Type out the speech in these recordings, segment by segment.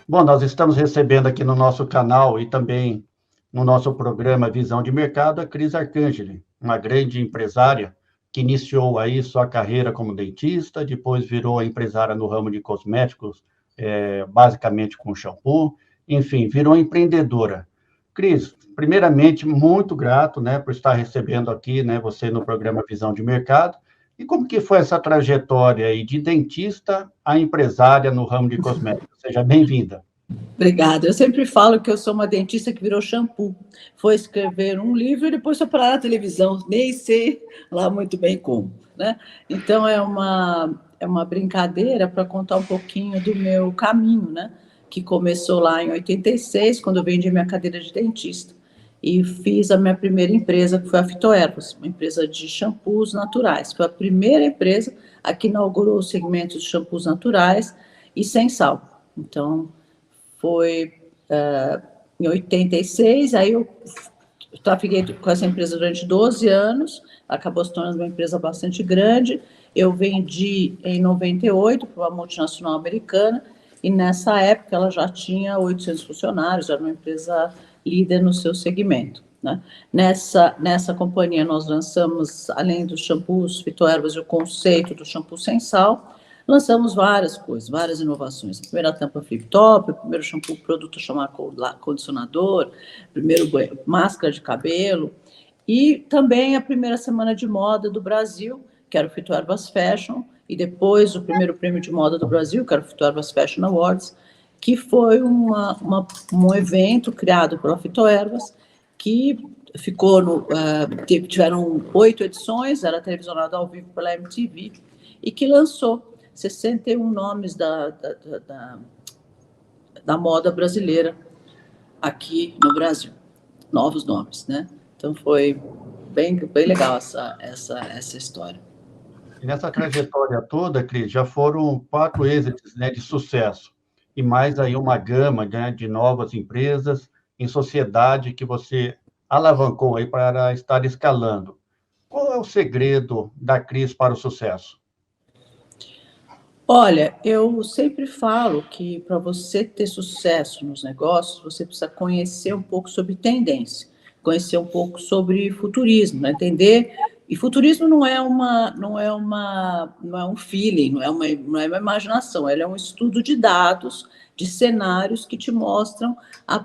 Bom, nós estamos recebendo aqui no nosso canal e também no nosso programa Visão de Mercado a Cris Arcangeli, uma grande empresária que iniciou aí sua carreira como dentista, depois virou empresária no ramo de cosméticos, basicamente com shampoo, enfim, virou empreendedora. Cris, primeiramente, muito grato, né, por estar recebendo aqui, né, você no programa Visão de Mercado. E como que foi essa trajetória aí de dentista a empresária no ramo de cosméticos? Seja bem-vinda. Obrigada. Eu sempre falo que eu sou uma dentista que virou shampoo. Foi escrever um livro e depois foi parar na televisão. Nem sei lá muito bem como, né? Então, é uma brincadeira para contar um pouquinho do meu caminho, né? Que começou lá em 86, quando eu vendi minha cadeira de dentista. E fiz a minha primeira empresa, que foi a Fitoervas, uma empresa de shampoos naturais. Foi a primeira empresa a que inaugurou o segmento de shampoos naturais e sem sal. Então, foi em 86, aí eu fiquei com essa empresa durante 12 anos, acabou se tornando uma empresa bastante grande. Eu vendi em 98 para uma multinacional americana, e nessa época ela já tinha 800 funcionários, era uma empresa líder no seu segmento, né? Nessa companhia nós lançamos, além dos shampoos Fitoervas e o conceito do shampoo sem sal, lançamos várias coisas, várias inovações. A primeira tampa flip-top, o primeiro shampoo, produto chamado condicionador, primeiro máscara de cabelo, e também a primeira semana de moda do Brasil, que era o Fitoervas Fashion, e depois o primeiro prêmio de moda do Brasil, que era o Fitoervas Fashion Awards, que foi um evento criado pela Fitoervas, que ficou tiveram 8 edições, era televisionado ao vivo pela MTV, e que lançou 61 nomes da moda brasileira aqui no Brasil, novos nomes, né? Então foi bem legal essa história. E nessa trajetória toda, Cris, já foram 4 êxitos, né, de sucesso, e mais aí uma gama, né, de novas empresas em sociedade que você alavancou aí para estar escalando. Qual é o segredo da Cris para o sucesso? Olha, eu sempre falo que para você ter sucesso nos negócios, você precisa conhecer um pouco sobre tendência, conhecer um pouco sobre futurismo, né? Entender. E futurismo não é um feeling, não é uma imaginação, ele é um estudo de dados, de cenários que te mostram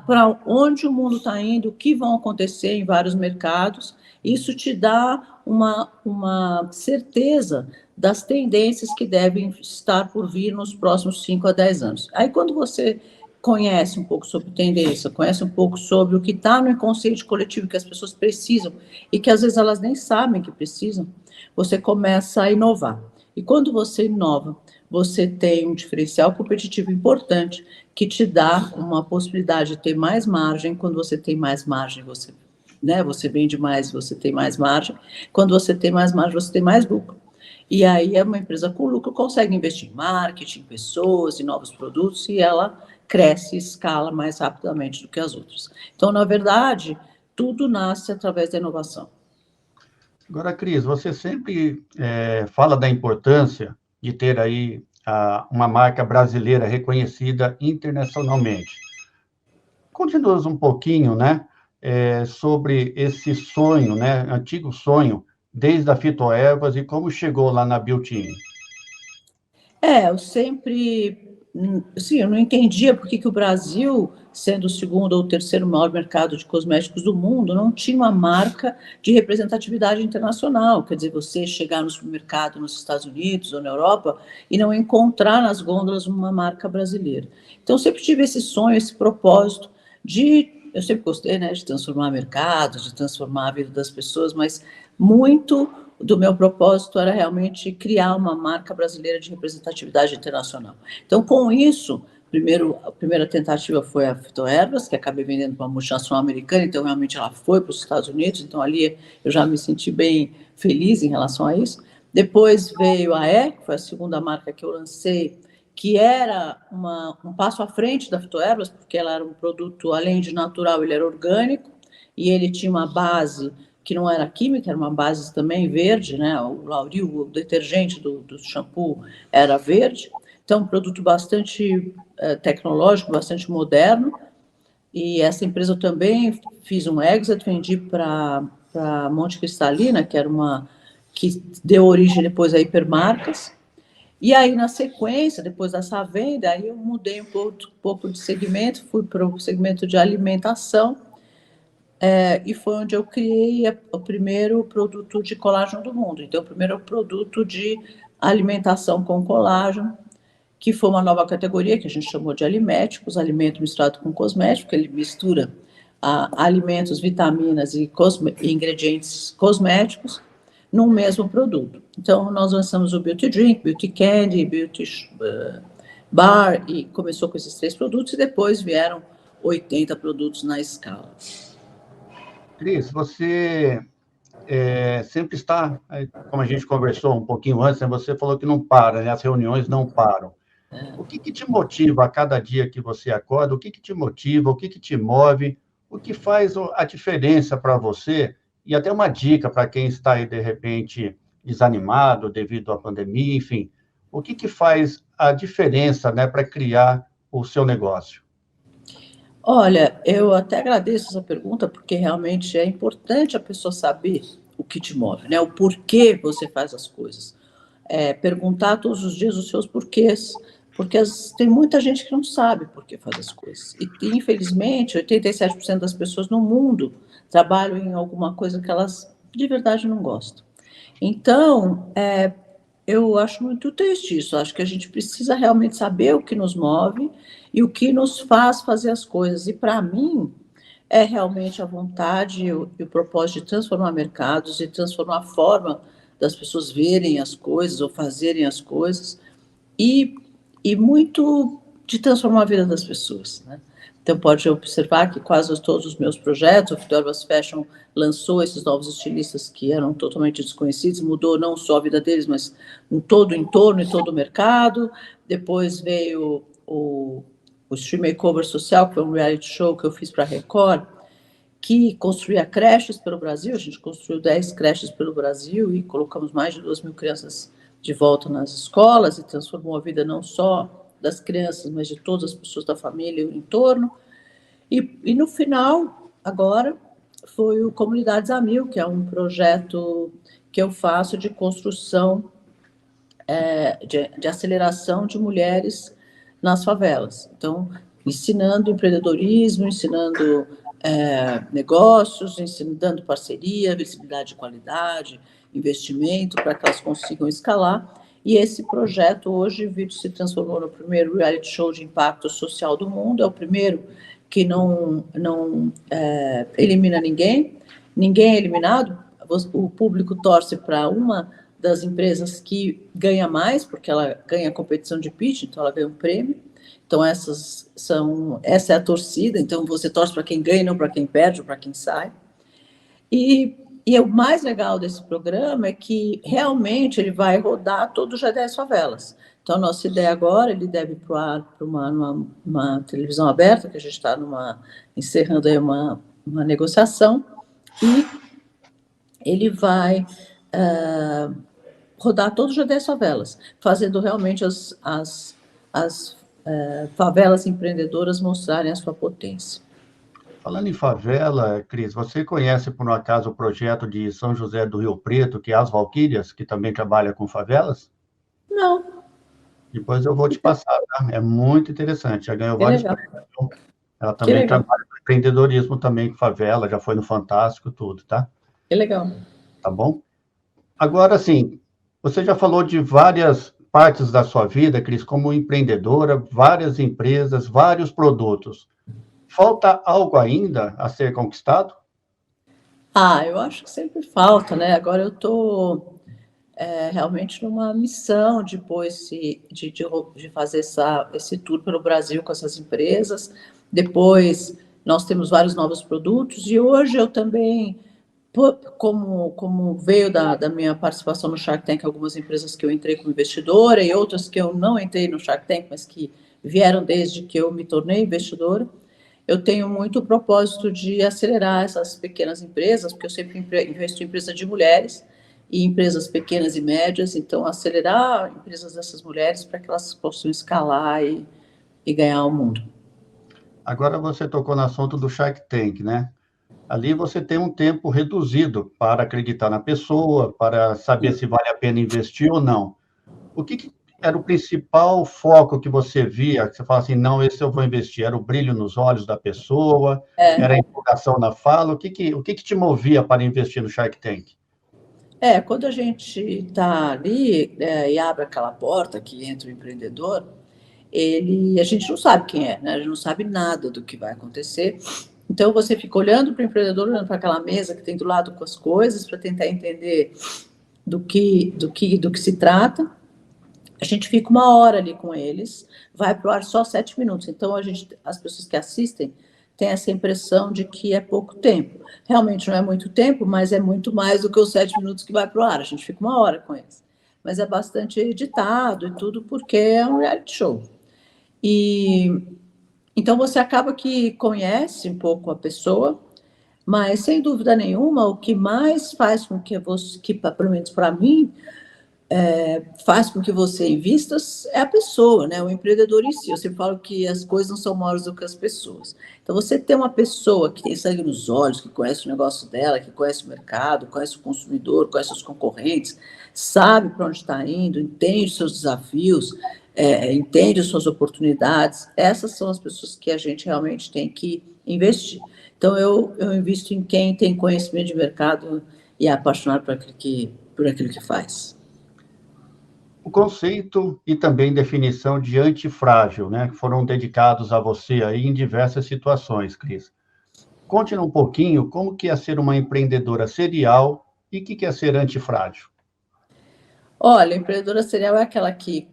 para onde o mundo está indo, o que vão acontecer em vários mercados. Isso te dá uma certeza das tendências que devem estar por vir nos próximos 5 a 10 anos. Aí, quando você conhece um pouco sobre tendência, conhece um pouco sobre o que está no inconsciente coletivo que as pessoas precisam e que às vezes elas nem sabem que precisam, você começa a inovar. E quando você inova, você tem um diferencial competitivo importante que te dá uma possibilidade de ter mais margem. Quando você tem mais margem, você vende mais, você tem mais margem. Quando você tem mais margem, você tem mais lucro. E aí uma empresa com lucro consegue investir em marketing, em pessoas, em novos produtos, e ela cresce e escala mais rapidamente do que as outras. Então, na verdade, tudo nasce através da inovação. Agora, Cris, você sempre fala da importância de ter aí uma marca brasileira reconhecida internacionalmente. Conte-nos um pouquinho, né, sobre esse sonho, né, antigo sonho, desde a Fitoervas e como chegou lá na Beauty. Eu sempre, sim, eu não entendia por que o Brasil, sendo o segundo ou terceiro maior mercado de cosméticos do mundo, não tinha uma marca de representatividade internacional. Quer dizer, você chegar no supermercado nos Estados Unidos ou na Europa e não encontrar nas gôndolas uma marca brasileira. Então, eu sempre tive esse sonho, esse propósito eu sempre gostei, né, de transformar mercados, de transformar a vida das pessoas, mas muito do meu propósito era realmente criar uma marca brasileira de representatividade internacional. Então, com isso, a primeira tentativa foi a Fitoervas, que acabei vendendo para uma multinacional americana, então realmente ela foi para os Estados Unidos, então ali eu já me senti bem feliz em relação a isso. Depois veio a que foi a segunda marca que eu lancei, que era um passo à frente da Fitoervas, porque ela era um produto, além de natural, ele era orgânico, e ele tinha uma base que não era química, era uma base também verde, né? O Lauril, o detergente do shampoo, era verde. Então, um produto bastante tecnológico, bastante moderno. E essa empresa eu também fiz um exit, vendi para Monte Cristalina, que era que deu origem depois a Hipermarcas. E aí, na sequência, depois dessa venda, aí eu mudei um pouco de segmento, fui para o segmento de alimentação, e foi onde eu criei o primeiro produto de colágeno do mundo. Então, o primeiro produto de alimentação com colágeno, que foi uma nova categoria que a gente chamou de aliméticos, alimento misturado com cosmético, ele mistura alimentos, vitaminas e ingredientes cosméticos num mesmo produto. Então, nós lançamos o Beauty Drink, Beauty Candy, Beauty Bar, e começou com esses 3 produtos, e depois vieram 80 produtos na escala. Cris, você sempre está, como a gente conversou um pouquinho antes, né, você falou que não para, né, as reuniões não param. O que te motiva a cada dia que você acorda? O que te motiva? O que te move? O que faz a diferença para você? E até uma dica para quem está aí, de repente, desanimado devido à pandemia, enfim. O que faz a diferença, né, para criar o seu negócio? Olha, eu até agradeço essa pergunta, porque realmente é importante a pessoa saber o que te move, né? O porquê você faz as coisas. Perguntar todos os dias os seus porquês, porque tem muita gente que não sabe por que faz as coisas. E, infelizmente, 87% das pessoas no mundo trabalham em alguma coisa que elas de verdade não gostam. Então, eu acho muito triste isso. Acho que a gente precisa realmente saber o que nos move e o que nos faz fazer as coisas. E, para mim, é realmente a vontade e o propósito de transformar mercados e transformar a forma das pessoas verem as coisas ou fazerem as coisas, e muito de transformar a vida das pessoas, né? Então, pode observar que quase todos os meus projetos, o Fidelbas Fashion lançou esses novos estilistas que eram totalmente desconhecidos, mudou não só a vida deles, mas em todo o entorno e todo o mercado. Depois veio o Stream Makeover Social, que foi um reality show que eu fiz para a Record, que construía creches pelo Brasil. A gente construiu 10 creches pelo Brasil e colocamos mais de 2.000 crianças de volta nas escolas e transformou a vida não só das crianças, mas de todas as pessoas da família e o entorno. E no final, agora, foi o Comunidades a Mil, que é um projeto que eu faço de construção, de aceleração de mulheres nas favelas. Então, ensinando empreendedorismo, ensinando negócios, dando parceria, visibilidade de qualidade, investimento, para que elas consigam escalar. E esse projeto hoje se transformou no primeiro reality show de impacto social do mundo. É o primeiro que não elimina ninguém é eliminado. O público torce para uma das empresas que ganha mais, porque ela ganha a competição de pitch, então ela ganha um prêmio. Então, essa é a torcida. Então, você torce para quem ganha, não para quem perde ou para quem sai. E o mais legal desse programa é que realmente ele vai rodar todo o G10 Favelas. Então, a nossa ideia agora, ele deve ir para o ar para uma televisão aberta, que a gente está encerrando aí uma negociação, e ele vai rodar todo o G10 Favelas, fazendo realmente as favelas empreendedoras mostrarem a sua potência. Falando em favela, Cris, você conhece, por um acaso, o projeto de São José do Rio Preto, que é As Valquírias, que também trabalha com favelas? Não. Depois eu vou te passar, tá? É muito interessante, já ganhou vários prêmios. Ela Que também legal. trabalha com empreendedorismo também, com favela, já foi no Fantástico, tudo, tá? Que legal. Tá bom? Agora, assim, você já falou de várias partes da sua vida, Cris, como empreendedora, várias empresas, vários produtos. Falta algo ainda a ser conquistado? Eu acho que sempre falta, né? Agora eu estou realmente numa missão depois de fazer esse tour pelo Brasil com essas empresas. Depois nós temos vários novos produtos e hoje eu também, como veio da minha participação no Shark Tank, algumas empresas que eu entrei como investidora e outras que eu não entrei no Shark Tank, mas que vieram desde que eu me tornei investidora. Eu tenho muito o propósito de acelerar essas pequenas empresas, porque eu sempre investo em empresa de mulheres, e empresas pequenas e médias, então acelerar empresas dessas mulheres para que elas possam escalar e ganhar o mundo. Agora você tocou no assunto do Shark Tank, né? Ali você tem um tempo reduzido para acreditar na pessoa, para saber se vale a pena investir ou não. O que era o principal foco que você via, que você fala assim, não, esse eu vou investir? Era o brilho nos olhos da pessoa? Era a empolgação na fala? O que te movia para investir no Shark Tank? Quando a gente está ali e abre aquela porta que entra o empreendedor, a gente não sabe quem é, né? A gente não sabe nada do que vai acontecer. Então você fica olhando para o empreendedor, olhando para aquela mesa que tem do lado com as coisas, para tentar entender do que se trata. A gente fica 1 hora ali com eles, vai para o ar só 7 minutos. Então as pessoas que assistem têm essa impressão de que é pouco tempo. Realmente não é muito tempo, mas é muito mais do que os 7 minutos que vai para o ar. A gente fica 1 hora com eles. Mas é bastante editado e tudo, porque é um reality show. E então você acaba que conhece um pouco a pessoa, mas sem dúvida nenhuma, o que mais faz com que você, que pelo menos para mim, faz com que você invista é a pessoa, né? O empreendedor em si. Eu sempre falo que as coisas não são maiores do que as pessoas. Então, você ter uma pessoa que tem sangue nos olhos, que conhece o negócio dela, que conhece o mercado, conhece o consumidor, conhece os concorrentes, sabe para onde está indo, entende os seus desafios, entende as suas oportunidades, essas são as pessoas que a gente realmente tem que investir. Então, eu invisto em quem tem conhecimento de mercado e é apaixonado por aquilo que faz. O conceito e também definição de antifrágil, né, que foram dedicados a você aí em diversas situações, Cris. Conte um pouquinho como que é ser uma empreendedora serial e o que é ser antifrágil. Olha, a empreendedora serial é aquela que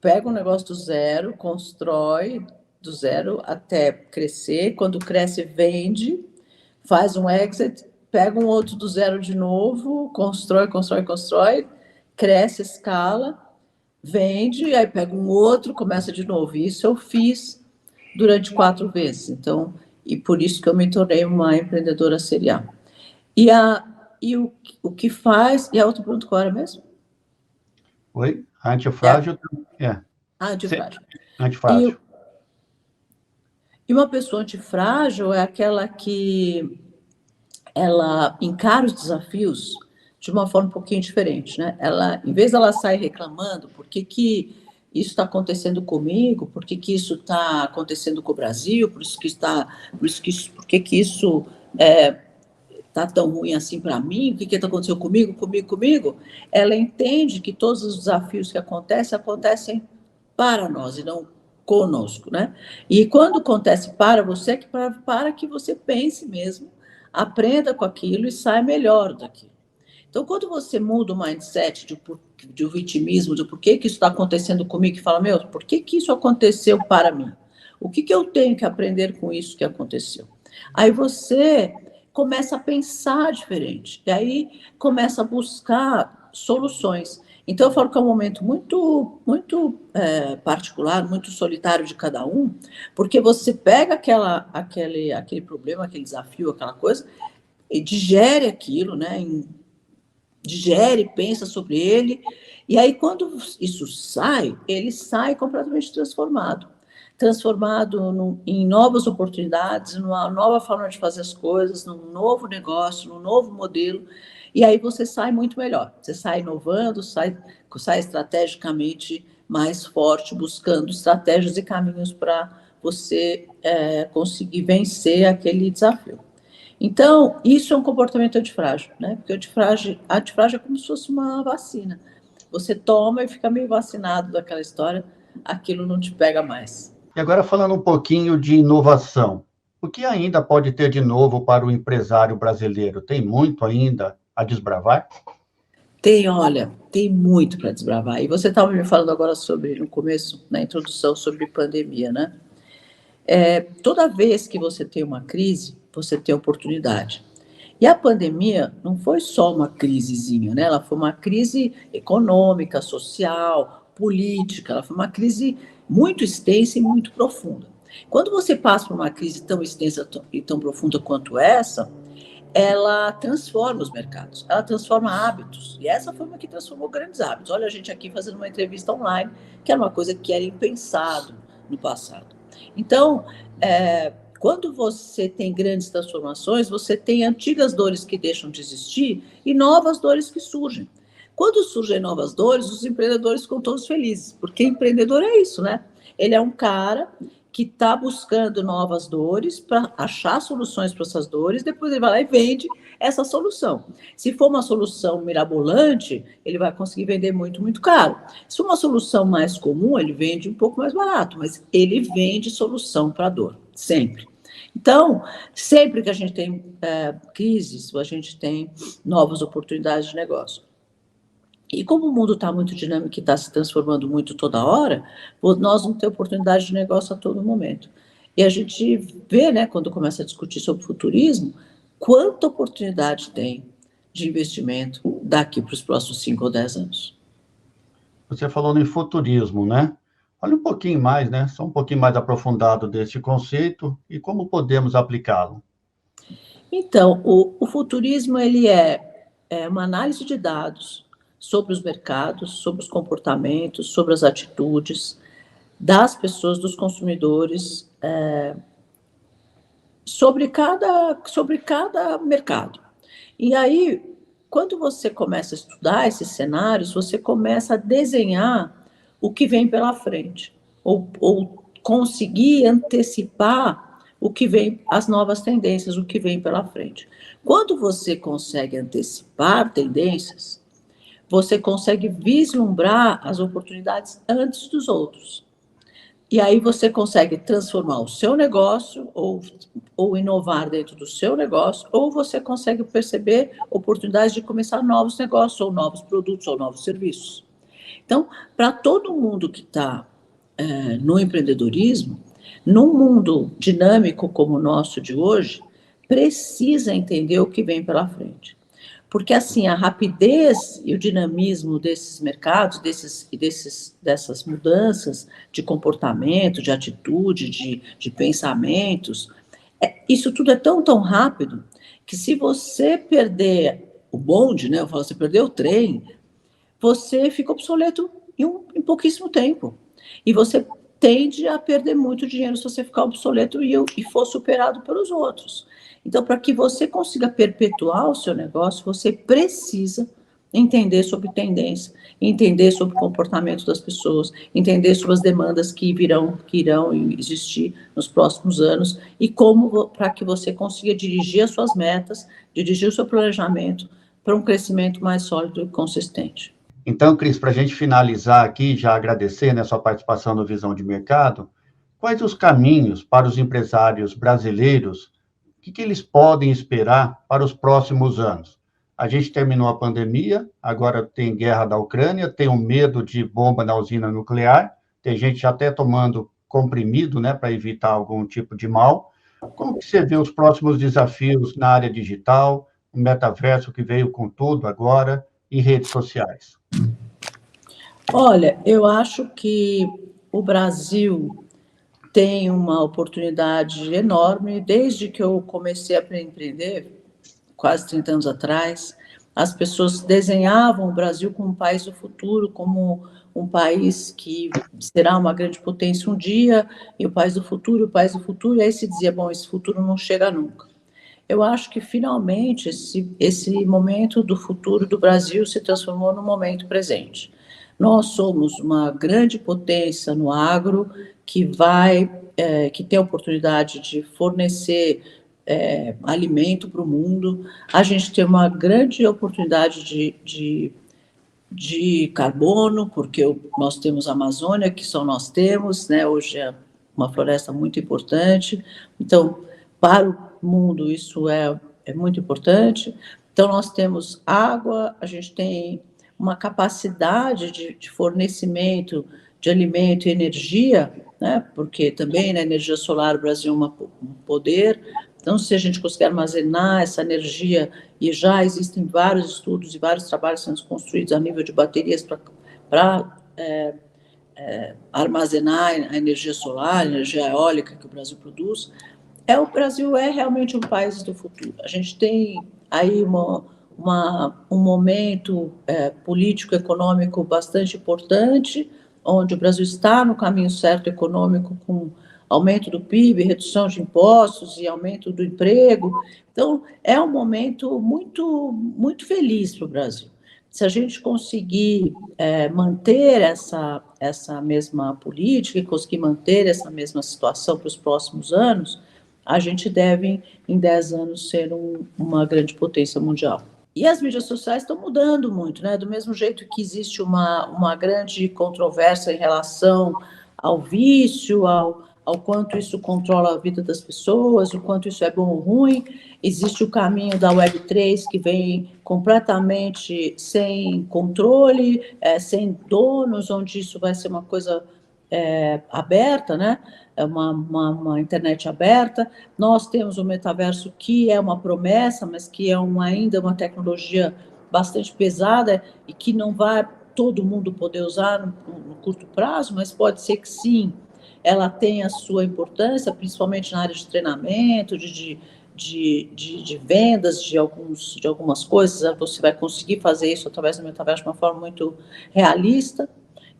pega um negócio do zero, constrói do zero até crescer, quando cresce, vende, faz um exit, pega um outro do zero de novo, constrói, cresce, escala, vende, aí pega um outro, começa de novo. Isso eu fiz durante 4 vezes. Então, e por isso que eu me tornei uma empreendedora serial. E o que faz... E a outra pergunta qual era mesmo? Oi? Antifrágil? Antifrágil. Antifrágil. E uma pessoa antifrágil é aquela que ela encara os desafios de uma forma um pouquinho diferente, né? Ela, em vez dela sair reclamando, por que isso está acontecendo comigo, por que isso está acontecendo com o Brasil, por que isso está tão ruim assim para mim, o que está acontecendo comigo, ela entende que todos os desafios que acontecem para nós e não conosco, né? E quando acontece para você, para que você pense mesmo, aprenda com aquilo e saia melhor daquilo. Então, quando você muda o mindset de vitimismo, de por que isso está acontecendo comigo, que fala, por que isso aconteceu para mim? O que eu tenho que aprender com isso que aconteceu? Aí você começa a pensar diferente, e aí começa a buscar soluções. Então, eu falo que é um momento muito particular, muito solitário de cada um, porque você pega aquele problema, aquele desafio, aquela coisa, e digere aquilo, né? Digere, pensa sobre ele, e aí quando isso sai, ele sai completamente transformado em novas oportunidades, numa nova forma de fazer as coisas, num novo negócio, num novo modelo, e aí você sai muito melhor, você sai inovando, sai estrategicamente mais forte, buscando estratégias e caminhos para você conseguir vencer aquele desafio. Então, isso é um comportamento antifrágil, né? Porque antifrágil é como se fosse uma vacina. Você toma e fica meio vacinado daquela história, aquilo não te pega mais. E agora falando um pouquinho de inovação. O que ainda pode ter de novo para o empresário brasileiro? Tem muito ainda a desbravar? Tem muito para desbravar. E você estava me falando agora no começo, na introdução, sobre pandemia, né? Toda vez que você tem uma crise, você tem oportunidade. E a pandemia não foi só uma crisezinha, né? Ela foi uma crise econômica, social, política, ela foi uma crise muito extensa e muito profunda. Quando você passa por uma crise tão extensa e tão profunda quanto essa, ela transforma os mercados, ela transforma hábitos, e essa foi uma que transformou grandes hábitos. Olha a gente aqui fazendo uma entrevista online, que era uma coisa que era impensado no passado. Então, quando você tem grandes transformações, você tem antigas dores que deixam de existir e novas dores que surgem. Quando surgem novas dores, os empreendedores ficam todos felizes, porque empreendedor é isso, né? Ele é um cara que está buscando novas dores para achar soluções para essas dores, depois ele vai lá e vende essa solução. Se for uma solução mirabolante, ele vai conseguir vender muito, muito caro. Se for uma solução mais comum, ele vende um pouco mais barato, mas ele vende solução para a dor, sempre. Então, sempre que a gente tem crises, a gente tem novas oportunidades de negócio. E como o mundo está muito dinâmico e está se transformando muito toda hora, nós vamos ter oportunidade de negócio a todo momento. E a gente vê, né, quando começa a discutir sobre futurismo, quanta oportunidade tem de investimento daqui para os próximos 5 ou 10 anos. Você falou em futurismo, né? Olha um pouquinho mais, né? Só um pouquinho mais aprofundado desse conceito e como podemos aplicá-lo. Então, o futurismo ele é uma análise de dados sobre os mercados, sobre os comportamentos, sobre as atitudes das pessoas, dos consumidores, sobre cada mercado. E aí, quando você começa a estudar esses cenários, você começa a desenhar o que vem pela frente, ou conseguir antecipar o que vem, as novas tendências, o que vem pela frente. Quando você consegue antecipar tendências, você consegue vislumbrar as oportunidades antes dos outros. E aí você consegue transformar o seu negócio ou inovar dentro do seu negócio, ou você consegue perceber oportunidades de começar novos negócios, ou novos produtos, ou novos serviços. Então, para todo mundo que está no empreendedorismo, num mundo dinâmico como o nosso de hoje, precisa entender o que vem pela frente. Porque, assim, a rapidez e o dinamismo desses mercados, dessas mudanças de comportamento, de atitude, de pensamentos, isso tudo é tão, tão rápido, que se você perder o bonde, né, eu falo, você perder o trem, você fica obsoleto em pouquíssimo tempo. E você tende a perder muito dinheiro se você ficar obsoleto e for superado pelos outros. Então, para que você consiga perpetuar o seu negócio, você precisa entender sobre tendência, entender sobre o comportamento das pessoas, entender sobre as demandas que irão existir nos próximos anos e como para que você consiga dirigir as suas metas, dirigir o seu planejamento para um crescimento mais sólido e consistente. Então, Cris, para a gente finalizar aqui, já agradecer, né, sua participação no Visão de Mercado, quais os caminhos para os empresários brasileiros, o que eles podem esperar para os próximos anos? A gente terminou a pandemia, agora tem guerra da Ucrânia, tem o medo de bomba na usina nuclear, tem gente até tomando comprimido, né, para evitar algum tipo de mal. Como que você vê os próximos desafios na área digital, o metaverso que veio com tudo agora, e redes sociais? Olha, eu acho que o Brasil tem uma oportunidade enorme. Desde que eu comecei a empreender, quase 30 anos atrás, as pessoas desenhavam o Brasil como um país do futuro, como um país que será uma grande potência um dia, e o país do futuro, e aí se dizia, bom, esse futuro não chega nunca. Eu acho que, finalmente, esse momento do futuro do Brasil se transformou no momento presente. Nós somos uma grande potência no agro que que tem a oportunidade de fornecer alimento para o mundo. A gente tem uma grande oportunidade de carbono, porque nós temos a Amazônia, que só nós temos, né? Hoje é uma floresta muito importante. Então, para o mundo, isso é muito importante. Então, nós temos água, a gente tem uma capacidade de fornecimento de alimento e energia, né? Porque também na energia solar o Brasil é um poder. Então, se a gente conseguir armazenar essa energia, e já existem vários estudos e vários trabalhos sendo construídos a nível de baterias para armazenar a energia solar, a energia eólica que o Brasil produz, O Brasil é realmente um país do futuro. A gente tem aí um momento político-econômico bastante importante, onde o Brasil está no caminho certo econômico, com aumento do PIB, redução de impostos e aumento do emprego. Então, é um momento muito, muito feliz para o Brasil. Se a gente conseguir manter essa mesma política e conseguir manter essa mesma situação para os próximos anos, a gente deve, em 10 anos, ser uma grande potência mundial. E as mídias sociais estão mudando muito, né? Do mesmo jeito que existe uma grande controvérsia em relação ao vício, ao quanto isso controla a vida das pessoas, o quanto isso é bom ou ruim. Existe o caminho da Web3, que vem completamente sem controle, sem donos, onde isso vai ser uma coisa aberta, né? É uma internet aberta. Nós temos o metaverso, que é uma promessa, mas que é ainda uma tecnologia bastante pesada e que não vai todo mundo poder usar no curto prazo, mas pode ser que sim, ela tem a sua importância, principalmente na área de treinamento, de vendas de algumas coisas. Você vai conseguir fazer isso através do metaverso de uma forma muito realista,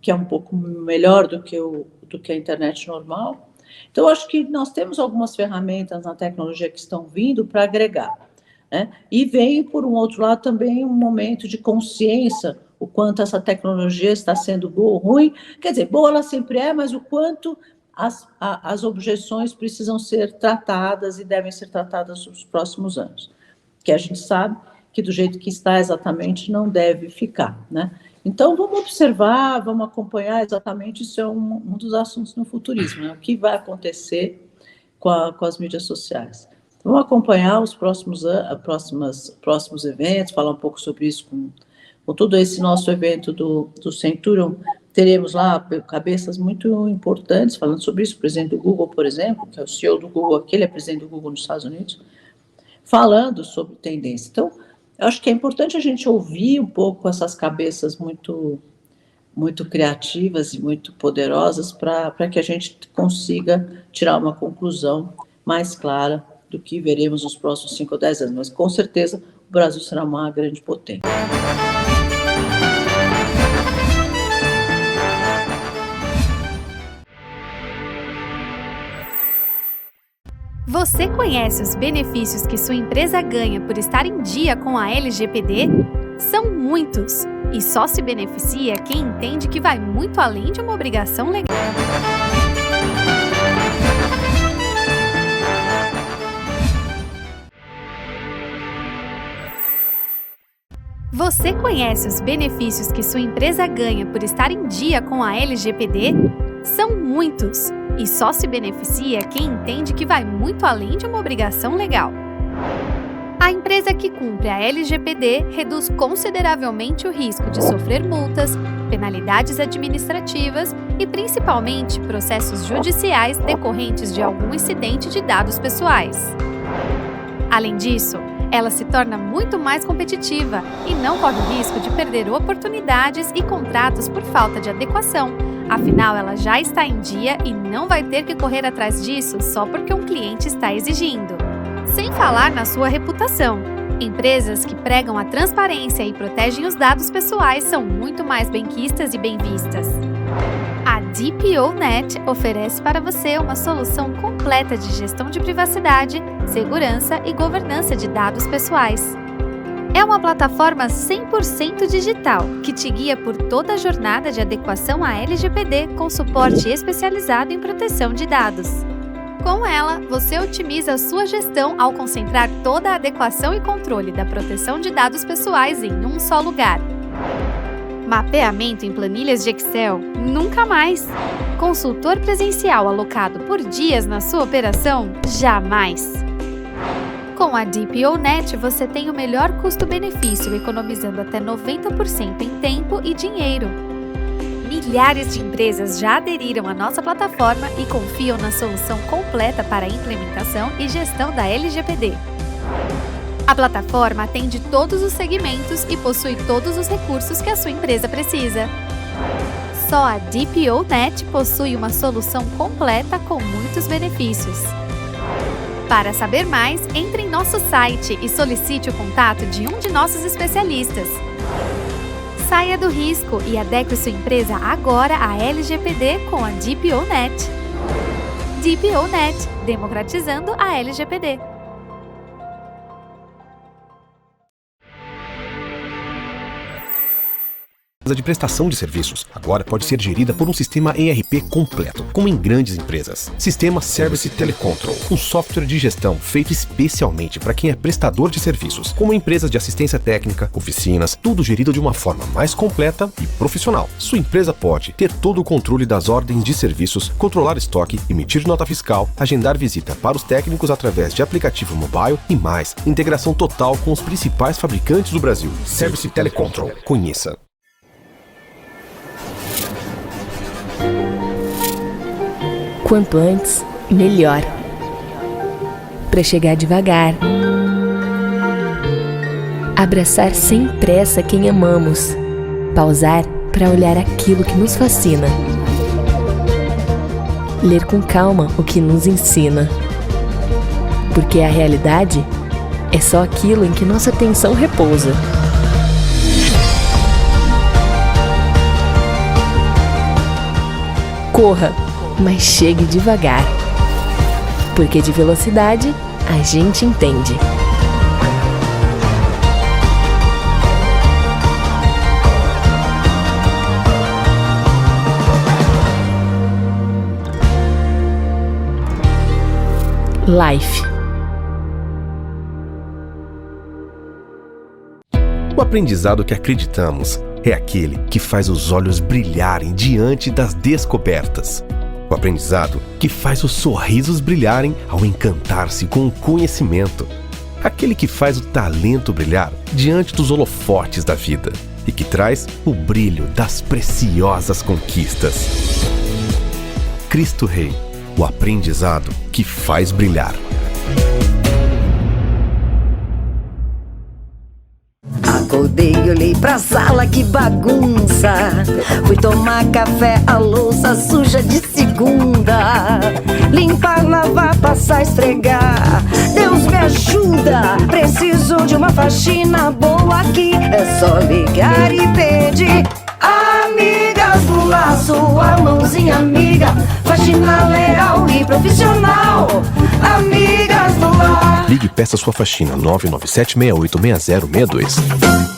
que é um pouco melhor do que a internet normal. Então, eu acho que nós temos algumas ferramentas na tecnologia que estão vindo para agregar, né? E vem, por um outro lado, também um momento de consciência, o quanto essa tecnologia está sendo boa ou ruim. Quer dizer, boa ela sempre é, mas o quanto as objeções precisam ser tratadas e devem ser tratadas nos próximos anos. Que a gente sabe que do jeito que está exatamente não deve ficar, né? Então, vamos observar, vamos acompanhar exatamente, isso é um dos assuntos no futurismo, né? O que vai acontecer com as mídias sociais. Vamos acompanhar os próximos eventos, falar um pouco sobre isso com todo esse nosso evento do Centurion. Teremos lá cabeças muito importantes falando sobre isso, o presidente do Google, por exemplo, que é o CEO do Google aqui, ele é presidente do Google nos Estados Unidos, falando sobre tendência. Então, eu acho que é importante a gente ouvir um pouco essas cabeças muito, muito criativas e muito poderosas para que a gente consiga tirar uma conclusão mais clara do que veremos nos próximos 5 ou 10 anos. Mas, com certeza, o Brasil será uma grande potência. Você conhece os benefícios que sua empresa ganha por estar em dia com a LGPD? São muitos, e só se beneficia quem entende que vai muito além de uma obrigação legal. Você conhece os benefícios que sua empresa ganha por estar em dia com a LGPD? São muitos, e só se beneficia quem entende que vai muito além de uma obrigação legal. A empresa que cumpre a LGPD reduz consideravelmente o risco de sofrer multas, penalidades administrativas e, principalmente, processos judiciais decorrentes de algum incidente de dados pessoais. Além disso, ela se torna muito mais competitiva e não corre o risco de perder oportunidades e contratos por falta de adequação. Afinal, ela já está em dia e não vai ter que correr atrás disso só porque um cliente está exigindo. Sem falar na sua reputação. Empresas que pregam a transparência e protegem os dados pessoais são muito mais benquistas e bem vistas. A DPoNet oferece para você uma solução completa de gestão de privacidade, segurança e governança de dados pessoais. É uma plataforma 100% digital que te guia por toda a jornada de adequação à LGPD com suporte especializado em proteção de dados. Com ela, você otimiza a sua gestão ao concentrar toda a adequação e controle da proteção de dados pessoais em um só lugar. Mapeamento em planilhas de Excel? Nunca mais! Consultor presencial alocado por dias na sua operação? Jamais! Com a DPoNet, você tem o melhor custo-benefício, economizando até 90% em tempo e dinheiro. Milhares de empresas já aderiram à nossa plataforma e confiam na solução completa para a implementação e gestão da LGPD. A plataforma atende todos os segmentos e possui todos os recursos que a sua empresa precisa. Só a DPoNet possui uma solução completa com muitos benefícios. Para saber mais, entre em nosso site e solicite o contato de um de nossos especialistas. Saia do risco e adeque sua empresa agora à LGPD com a DPO-Net. DPO-Net, democratizando a LGPD. De prestação de serviços agora pode ser gerida por um sistema ERP completo, como em grandes empresas. Sistema Service Telecontrol, um software de gestão feito especialmente para quem é prestador de serviços, como empresas de assistência técnica, oficinas, tudo gerido de uma forma mais completa e profissional. Sua empresa pode ter todo o controle das ordens de serviços, controlar estoque, emitir nota fiscal, agendar visita para os técnicos através de aplicativo mobile e mais. Integração total com os principais fabricantes do Brasil. Service Telecontrol. Conheça. Quanto antes, melhor. Para chegar devagar. Abraçar sem pressa quem amamos. Pausar para olhar aquilo que nos fascina. Ler com calma o que nos ensina. Porque a realidade é só aquilo em que nossa atenção repousa. Corra, mas chegue devagar. Porque de velocidade a gente entende. Life. O aprendizado que acreditamos é aquele que faz os olhos brilharem diante das descobertas. O aprendizado que faz os sorrisos brilharem ao encantar-se com o conhecimento. Aquele que faz o talento brilhar diante dos holofotes da vida e que traz o brilho das preciosas conquistas. Cristo Rei, o aprendizado que faz brilhar. Acordei, olhei pra sala, que bagunça. Fui tomar café, a louça suja de segunda. Limpar, lavar, passar, esfregar. Deus me ajuda, preciso de uma faxina boa aqui. É só ligar e pedir. Amigas do laço, a mãozinha amiga. Faxina legal e profissional. Amigas do lar. Ligue e peça sua faxina 997686062.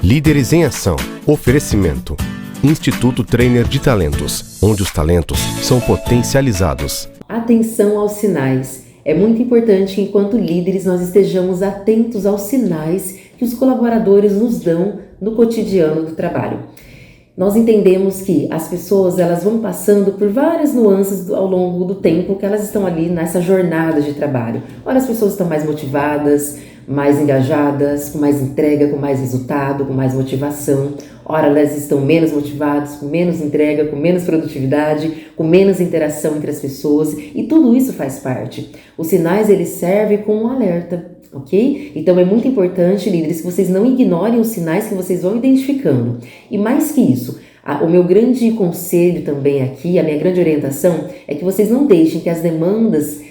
Líderes em Ação. Oferecimento. Instituto Trainer de Talentos, onde os talentos são potencializados. Atenção aos sinais. É muito importante que, enquanto líderes, nós estejamos atentos aos sinais que os colaboradores nos dão no cotidiano do trabalho. Nós entendemos que as pessoas elas vão passando por várias nuances ao longo do tempo que elas estão ali nessa jornada de trabalho. Ora, as pessoas estão mais motivadas, mais engajadas, com mais entrega, com mais resultado, com mais motivação. Ora, elas estão menos motivadas, com menos entrega, com menos produtividade, com menos interação entre as pessoas, e tudo isso faz parte. Os sinais, eles servem como um alerta, ok? Então é muito importante, líderes, que vocês não ignorem os sinais que vocês vão identificando. E mais que isso, o meu grande conselho também aqui, a minha grande orientação, é que vocês não deixem que as demandas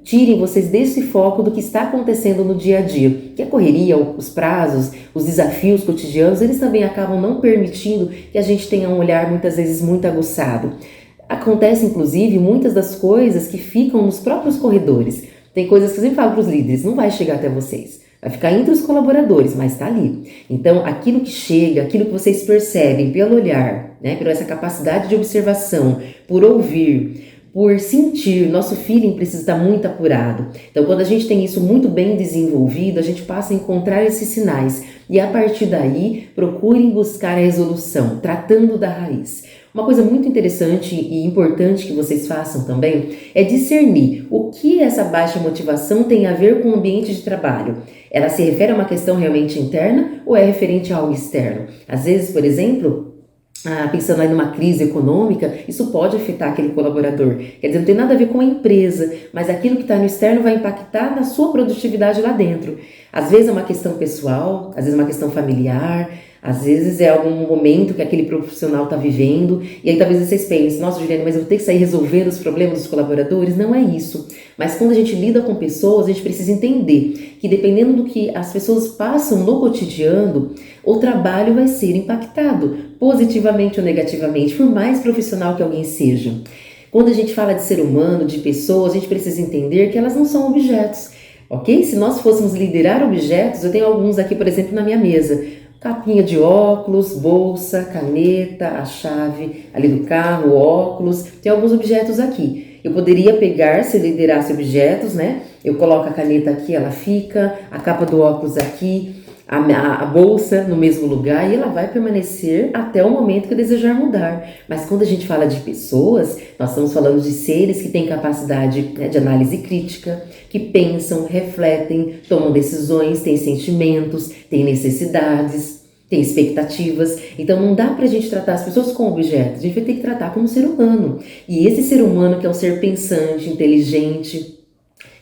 tirem vocês desse foco do que está acontecendo no dia a dia. Que a correria, os prazos, os desafios cotidianos, eles também acabam não permitindo que a gente tenha um olhar muitas vezes muito aguçado. Acontece, inclusive, muitas das coisas que ficam nos próprios corredores. Tem coisas que eu sempre falo para os líderes, não vai chegar até vocês. Vai ficar entre os colaboradores, mas está ali. Então, aquilo que chega, aquilo que vocês percebem pelo olhar, né, por essa capacidade de observação, por ouvir, por sentir, nosso feeling precisa estar muito apurado. Então, quando a gente tem isso muito bem desenvolvido, a gente passa a encontrar esses sinais. E a partir daí, procurem buscar a resolução, tratando da raiz. Uma coisa muito interessante e importante que vocês façam também é discernir o que essa baixa motivação tem a ver com o ambiente de trabalho. Ela se refere a uma questão realmente interna ou é referente a algo externo? Às vezes, por exemplo, pensando aí numa crise econômica, isso pode afetar aquele colaborador. Quer dizer, não tem nada a ver com a empresa, mas aquilo que está no externo vai impactar na sua produtividade lá dentro. Às vezes é uma questão pessoal, às vezes é uma questão familiar, às vezes é algum momento que aquele profissional está vivendo, e aí talvez vocês pensem, nossa, Juliana, mas eu vou ter que sair resolvendo os problemas dos colaboradores? Não é isso. Mas quando a gente lida com pessoas, a gente precisa entender que dependendo do que as pessoas passam no cotidiano, o trabalho vai ser impactado, positivamente ou negativamente, por mais profissional que alguém seja. Quando a gente fala de ser humano, de pessoas, a gente precisa entender que elas não são objetos, ok? Se nós fôssemos liderar objetos, eu tenho alguns aqui, por exemplo, na minha mesa. Capinha de óculos, bolsa, caneta, a chave ali do carro, óculos, tem alguns objetos aqui. Eu poderia pegar, se liderasse objetos, né? Eu coloco a caneta aqui, ela fica, a capa do óculos aqui, a bolsa no mesmo lugar e ela vai permanecer até o momento que eu desejar mudar. Mas quando a gente fala de pessoas, nós estamos falando de seres que têm capacidade, né, de análise crítica, que pensam, refletem, tomam decisões, têm sentimentos, têm necessidades, têm expectativas. Então não dá pra gente tratar as pessoas como objetos, a gente vai ter que tratar como ser humano. E esse ser humano que é um ser pensante, inteligente,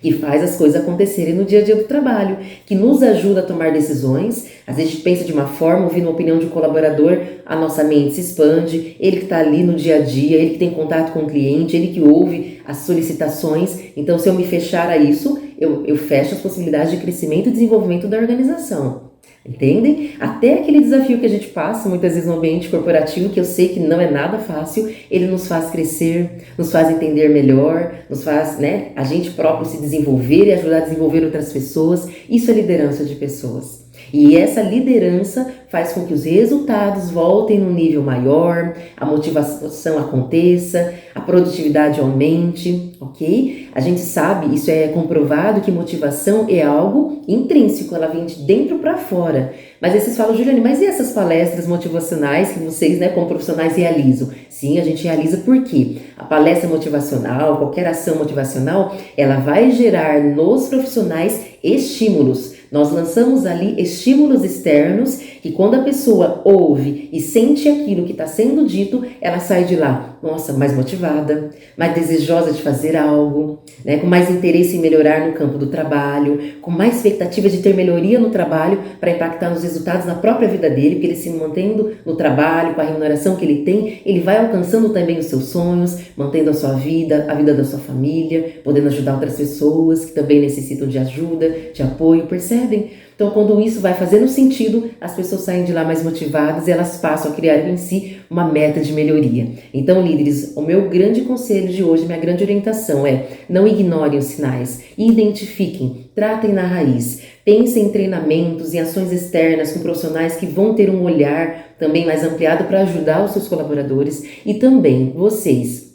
que faz as coisas acontecerem no dia a dia do trabalho, que nos ajuda a tomar decisões. Às vezes a gente pensa de uma forma, ouvindo a opinião de um colaborador, a nossa mente se expande, ele que está ali no dia a dia, ele que tem contato com o cliente, ele que ouve as solicitações. Então, se eu me fechar a isso, eu fecho as possibilidades de crescimento e desenvolvimento da organização. Entendem? Até aquele desafio que a gente passa muitas vezes no ambiente corporativo, que eu sei que não é nada fácil, ele nos faz crescer, nos faz entender melhor, nos faz, né, a gente próprio se desenvolver e ajudar a desenvolver outras pessoas. Isso é liderança de pessoas. E essa liderança faz com que os resultados voltem num nível maior, a motivação aconteça, a produtividade aumente, ok? A gente sabe, isso é comprovado, que motivação é algo intrínseco, ela vem de dentro para fora. Mas aí vocês falam, Juliane, mas e essas palestras motivacionais que vocês, né, como profissionais, realizam? Sim, a gente realiza porque a palestra motivacional, qualquer ação motivacional, ela vai gerar nos profissionais estímulos. Nós lançamos ali estímulos externos que quando a pessoa ouve e sente aquilo que está sendo dito, ela sai de lá, nossa, mais motivada, mais desejosa de fazer algo, né, com mais interesse em melhorar no campo do trabalho, com mais expectativa de ter melhoria no trabalho para impactar nos resultados na própria vida dele, porque ele se mantendo no trabalho, com a remuneração que ele tem, ele vai alcançando também os seus sonhos, mantendo a sua vida, a vida da sua família, podendo ajudar outras pessoas que também necessitam de ajuda, de apoio, percebem? Então, quando isso vai fazendo sentido, as pessoas saem de lá mais motivadas e elas passam a criar em si uma meta de melhoria. Então, líderes, o meu grande conselho de hoje, minha grande orientação é: não ignorem os sinais, identifiquem, tratem na raiz, pensem em treinamentos e ações externas com profissionais que vão ter um olhar também mais ampliado para ajudar os seus colaboradores e também vocês,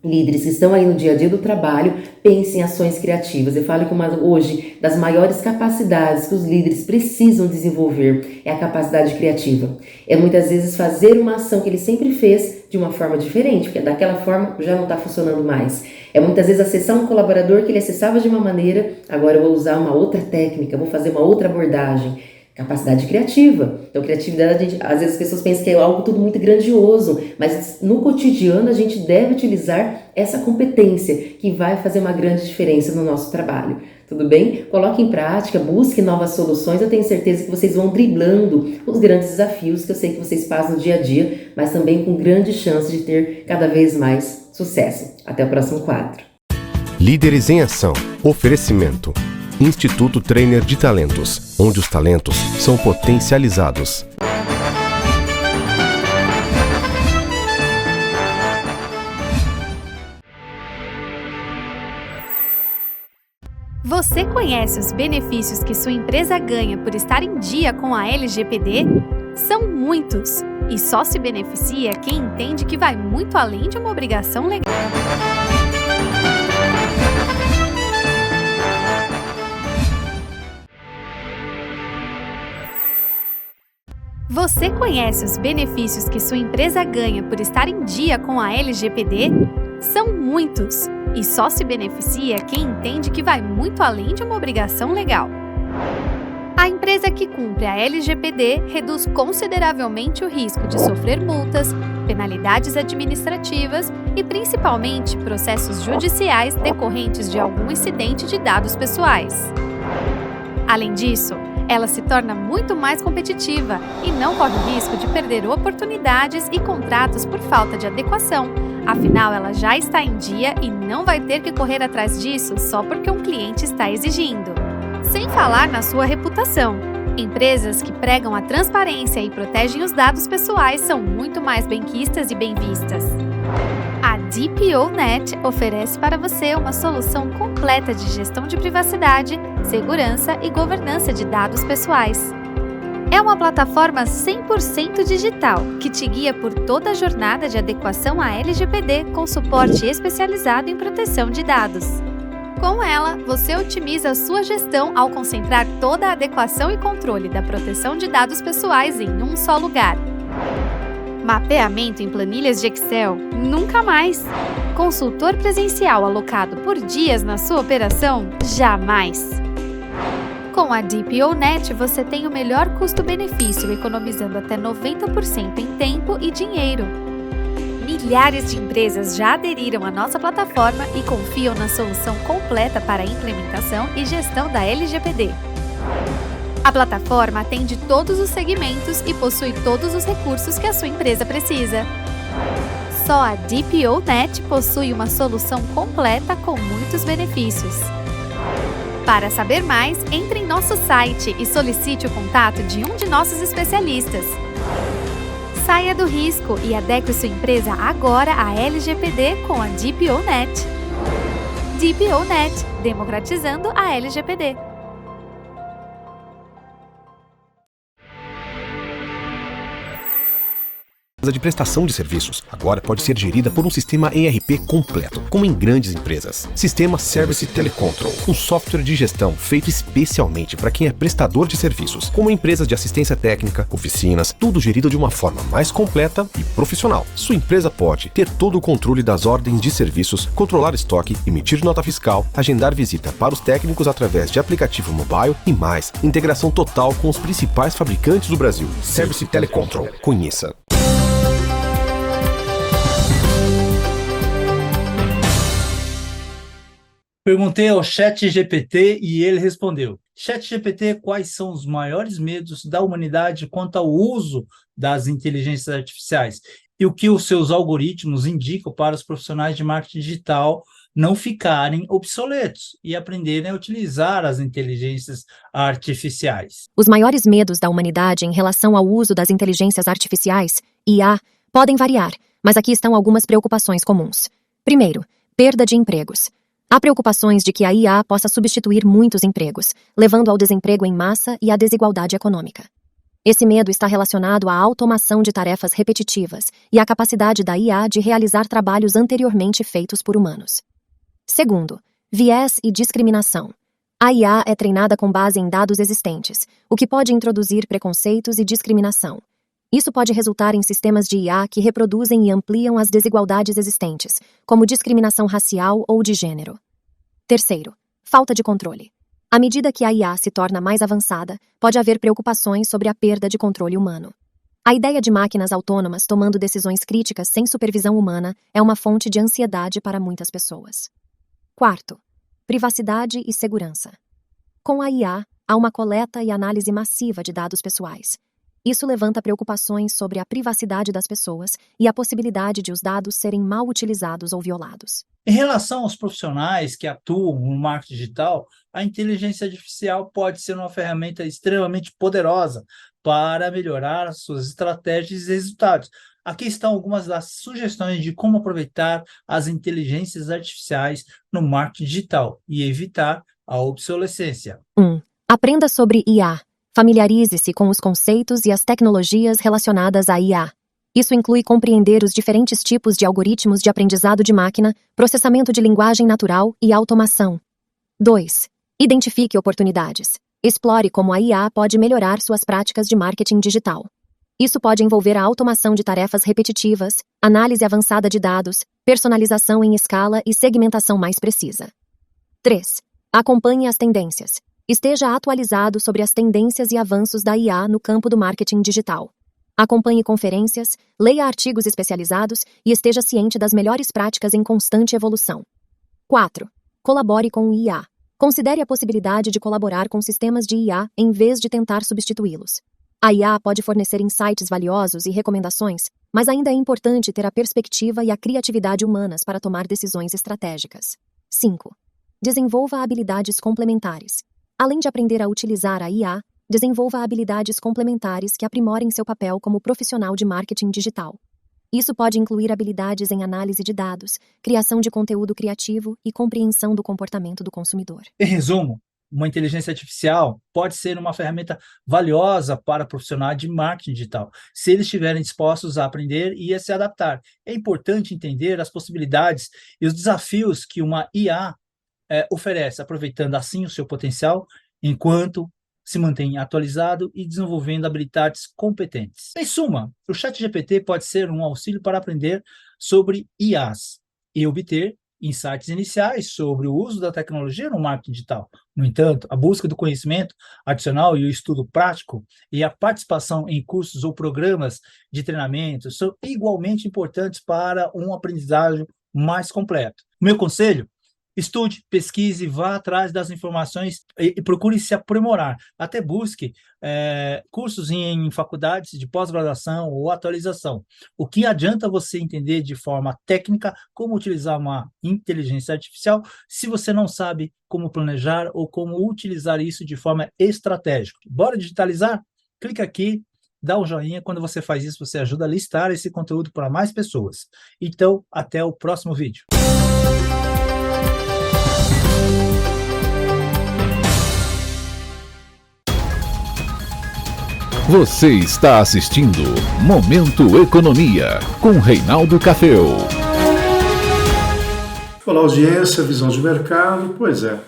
líderes que estão aí no dia a dia do trabalho, pensem em ações criativas. Eu falo que hoje das maiores capacidades que os líderes precisam desenvolver é a capacidade criativa. É muitas vezes fazer uma ação que ele sempre fez de uma forma diferente, porque daquela forma já não está funcionando mais. É muitas vezes acessar um colaborador que ele acessava de uma maneira, agora eu vou usar uma outra técnica, vou fazer uma outra abordagem. Capacidade criativa. Então, criatividade, às vezes as pessoas pensam que é algo tudo muito grandioso, mas no cotidiano a gente deve utilizar essa competência que vai fazer uma grande diferença no nosso trabalho. Tudo bem? Coloque em prática, busque novas soluções. Eu tenho certeza que vocês vão driblando os grandes desafios que eu sei que vocês passam no dia a dia, mas também com grande chance de ter cada vez mais sucesso. Até o próximo quadro. Líderes em Ação. Oferecimento. Instituto Trainer de Talentos, onde os talentos são potencializados. Você conhece os benefícios que sua empresa ganha por estar em dia com a LGPD? São muitos, e só se beneficia quem entende que vai muito além de uma obrigação legal. Você conhece os benefícios que sua empresa ganha por estar em dia com a LGPD? São muitos, e só se beneficia quem entende que vai muito além de uma obrigação legal. A empresa que cumpre a LGPD reduz consideravelmente o risco de sofrer multas, penalidades administrativas e, principalmente, processos judiciais decorrentes de algum incidente de dados pessoais. Além disso, ela se torna muito mais competitiva e não corre o risco de perder oportunidades e contratos por falta de adequação. Afinal, ela já está em dia e não vai ter que correr atrás disso só porque um cliente está exigindo. Sem falar na sua reputação. Empresas que pregam a transparência e protegem os dados pessoais são muito mais benquistas e bem vistas. A DPoNet oferece para você uma solução completa de gestão de privacidade, segurança e governança de dados pessoais. É uma plataforma 100% digital que te guia por toda a jornada de adequação à LGPD com suporte especializado em proteção de dados. Com ela, você otimiza a sua gestão ao concentrar toda a adequação e controle da proteção de dados pessoais em um só lugar. Mapeamento em planilhas de Excel? Nunca mais! Consultor presencial alocado por dias na sua operação? Jamais! Com a DPoNet, você tem o melhor custo-benefício, economizando até 90% em tempo e dinheiro. Milhares de empresas já aderiram à nossa plataforma e confiam na solução completa para a implementação e gestão da LGPD. A plataforma atende todos os segmentos e possui todos os recursos que a sua empresa precisa. Só a DPoNet possui uma solução completa com muitos benefícios. Para saber mais, entre em nosso site e solicite o contato de um de nossos especialistas. Saia do risco e adeque sua empresa agora à LGPD com a DPoNet. DPoNet, democratizando a LGPD. De prestação de serviços agora pode ser gerida por um sistema ERP completo, como em grandes empresas. Sistema Service Telecontrol, um software de gestão feito especialmente para quem é prestador de serviços, como empresas de assistência técnica, oficinas, tudo gerido de uma forma mais completa e profissional. Sua empresa pode ter todo o controle das ordens de serviços, controlar estoque, emitir nota fiscal, agendar visita para os técnicos através de aplicativo mobile e mais. Integração total com os principais fabricantes do Brasil. Service Telecontrol. Conheça. Perguntei ao ChatGPT e ele respondeu: ChatGPT, quais são os maiores medos da humanidade quanto ao uso das inteligências artificiais e o que os seus algoritmos indicam para os profissionais de marketing digital não ficarem obsoletos e aprenderem a utilizar as inteligências artificiais. Os maiores medos da humanidade em relação ao uso das inteligências artificiais, IA, podem variar, mas aqui estão algumas preocupações comuns. Primeiro, perda de empregos. Há preocupações de que a IA possa substituir muitos empregos, levando ao desemprego em massa e à desigualdade econômica. Esse medo está relacionado à automação de tarefas repetitivas e à capacidade da IA de realizar trabalhos anteriormente feitos por humanos. Segundo, viés e discriminação. A IA é treinada com base em dados existentes, o que pode introduzir preconceitos e discriminação. Isso pode resultar em sistemas de IA que reproduzem e ampliam as desigualdades existentes, como discriminação racial ou de gênero. Terceiro, falta de controle. À medida que a IA se torna mais avançada, pode haver preocupações sobre a perda de controle humano. A ideia de máquinas autônomas tomando decisões críticas sem supervisão humana é uma fonte de ansiedade para muitas pessoas. Quarto, privacidade e segurança. Com a IA, há uma coleta e análise massiva de dados pessoais. Isso levanta preocupações sobre a privacidade das pessoas e a possibilidade de os dados serem mal utilizados ou violados. Em relação aos profissionais que atuam no marketing digital, a inteligência artificial pode ser uma ferramenta extremamente poderosa para melhorar as suas estratégias e resultados. Aqui estão algumas das sugestões de como aproveitar as inteligências artificiais no marketing digital e evitar a obsolescência. 1. Aprenda sobre IA. Familiarize-se com os conceitos e as tecnologias relacionadas à IA. Isso inclui compreender os diferentes tipos de algoritmos de aprendizado de máquina, processamento de linguagem natural e automação. 2. Identifique oportunidades. Explore como a IA pode melhorar suas práticas de marketing digital. Isso pode envolver a automação de tarefas repetitivas, análise avançada de dados, personalização em escala e segmentação mais precisa. 3. Acompanhe as tendências. Esteja atualizado sobre as tendências e avanços da IA no campo do marketing digital. Acompanhe conferências, leia artigos especializados e esteja ciente das melhores práticas em constante evolução. 4. Colabore com o IA. Considere a possibilidade de colaborar com sistemas de IA em vez de tentar substituí-los. A IA pode fornecer insights valiosos e recomendações, mas ainda é importante ter a perspectiva e a criatividade humanas para tomar decisões estratégicas. 5. Desenvolva habilidades complementares. Além de aprender a utilizar a IA, desenvolva habilidades complementares que aprimorem seu papel como profissional de marketing digital. Isso pode incluir habilidades em análise de dados, criação de conteúdo criativo e compreensão do comportamento do consumidor. Em resumo, uma inteligência artificial pode ser uma ferramenta valiosa para profissionais de marketing digital, se eles estiverem dispostos a aprender e a se adaptar. É importante entender as possibilidades e os desafios que uma IA oferece, aproveitando assim o seu potencial, enquanto se mantém atualizado e desenvolvendo habilidades competentes. Em suma, o ChatGPT pode ser um auxílio para aprender sobre IAs e obter insights iniciais sobre o uso da tecnologia no marketing digital. No entanto, a busca do conhecimento adicional e o estudo prático e a participação em cursos ou programas de treinamento são igualmente importantes para um aprendizagem mais completo. Meu conselho: estude, pesquise, vá atrás das informações e procure se aprimorar. Até busque cursos em faculdades de pós-graduação ou atualização. O que adianta você entender de forma técnica como utilizar uma inteligência artificial se você não sabe como planejar ou como utilizar isso de forma estratégica? Bora digitalizar? Clica aqui, dá um joinha. Quando você faz isso, você ajuda a listar esse conteúdo para mais pessoas. Então, até o próximo vídeo. Você está assistindo Momento Economia, com Reinaldo Cafeu. Olá, audiência, visão de mercado. Pois é,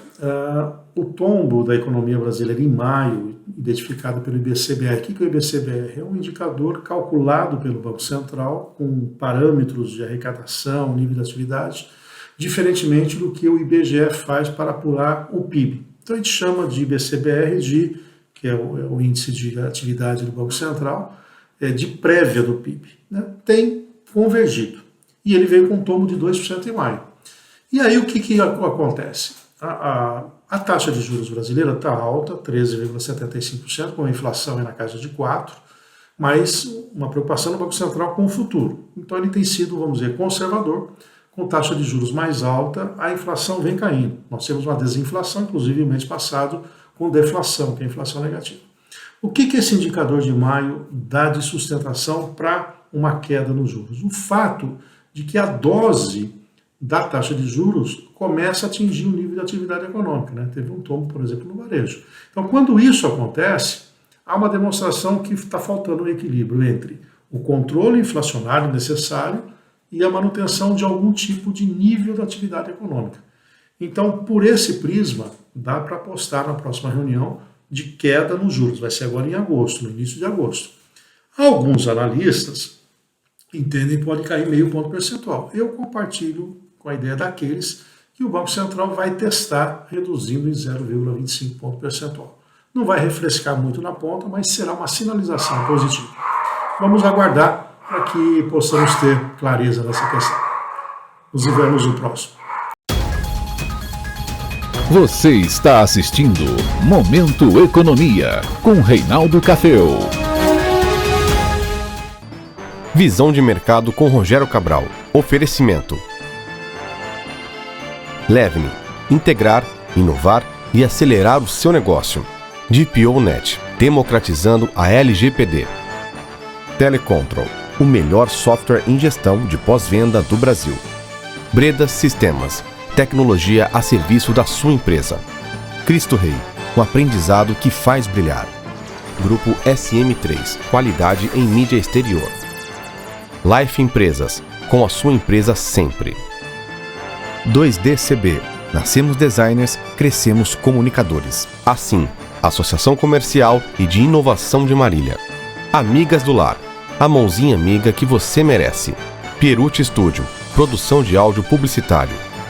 o tombo da economia brasileira em maio, identificado pelo IBCBR. O que é o IBCBR? É um indicador calculado pelo Banco Central com parâmetros de arrecadação, nível de atividade, diferentemente do que o IBGE faz para apurar o PIB. Então a gente chama de IBCBR que é o índice de atividade do Banco Central, de prévia do PIB. Né? Tem convergido. E ele veio com um tombo de 2% em maio. E aí o que acontece? A taxa de juros brasileira está alta, 13,75%, com a inflação na casa de 4%, mas uma preocupação no Banco Central com o futuro. Então ele tem sido, vamos dizer, conservador, com taxa de juros mais alta, a inflação vem caindo. Nós temos uma desinflação, inclusive no mês passado, com deflação, que é a inflação negativa. O que esse indicador de maio dá de sustentação para uma queda nos juros? O fato de que a dose da taxa de juros começa a atingir o nível de atividade econômica. Né? Teve um tombo, por exemplo, no varejo. Então, quando isso acontece, há uma demonstração que está faltando um equilíbrio entre o controle inflacionário necessário e a manutenção de algum tipo de nível de atividade econômica. Então, por esse prisma, dá para apostar na próxima reunião de queda nos juros. Vai ser agora em agosto, no início de agosto. Alguns analistas entendem que pode cair meio ponto percentual. Eu compartilho com a ideia daqueles que o Banco Central vai testar reduzindo em 0,25 ponto percentual. Não vai refrescar muito na ponta, mas será uma sinalização positiva. Vamos aguardar para que possamos ter clareza nessa questão. Nos vemos no próximo. Você está assistindo Momento Economia, com Reinaldo Cafeu. Visão de mercado com Rogério Cabral. Oferecimento. Levne. Integrar, inovar e acelerar o seu negócio. DPO-Net. Democratizando a LGPD. Telecontrol. O melhor software em gestão de pós-venda do Brasil. Breda Sistemas. Tecnologia a serviço da sua empresa. Cristo Rei, um aprendizado que faz brilhar. Grupo SM3, qualidade em mídia exterior. Life Empresas, com a sua empresa sempre. 2DCB, nascemos designers, crescemos comunicadores. Assim, Associação Comercial e de Inovação de Marília. Amigas do Lar, a mãozinha amiga que você merece. Pierucci Studio, produção de áudio publicitário.